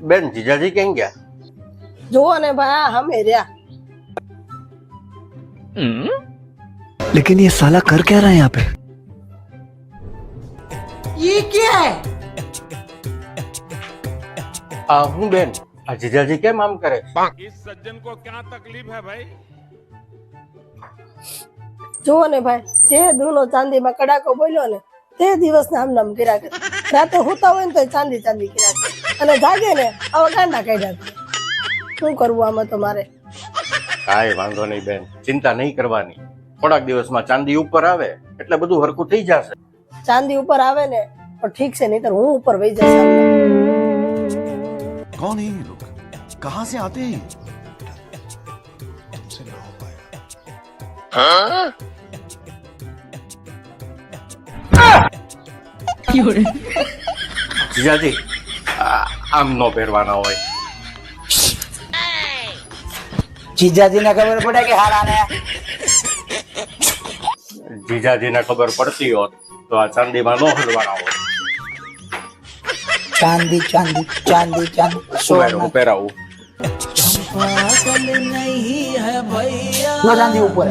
બેન જીજાજી કેમ ગયા? જુઓ ને ભાઈ આ હમે રહ્યા. लेकिन ये साला कर क्या रहा है यहाँ पे? ઈ क्या है? હું બેન આ જીજાજી કેમ આમ કરે? इस सज्जन को क्या तकलीफ है भाई? જુઓ ને ભાઈ જે દૂનો ચાંદીમાં કડાકો બોલ્યો ને તે દિવસ નામ નામ કર્યા કરે. રાતે હોતા હોય ને તો ચાંદી ચાંદી કર્યા કરે અને જાગે ને આવા ગાંડા કાઢ્યા કરે. શું કરવું આમાં તો મારે? કાંઈ વાંધો નહીં બેન, ચિંતા નહીં કરવાની. થોડાક દિવસમાં ચાંદી ઉપર આવે એટલે બધું હરખું થઈ જશે. ચાંદી ઉપર આવે ને તો ઠીક છે, નહીતર હું ઉપર વહી જશે. कौन है ये लोग? कहाँ से आते हैं? જીજાજી આમ નો પહેરવાના હોય. જીજાજીને ખબર પડે કે હારાને જીજાજીને ખબર પડતી હોત તો આ ચાંદીમાં નો હલવાના હોય. ચાંદી ચાંદી ચાંદી ચાંદી હું પહેરાવું. ચાંદી ઉપર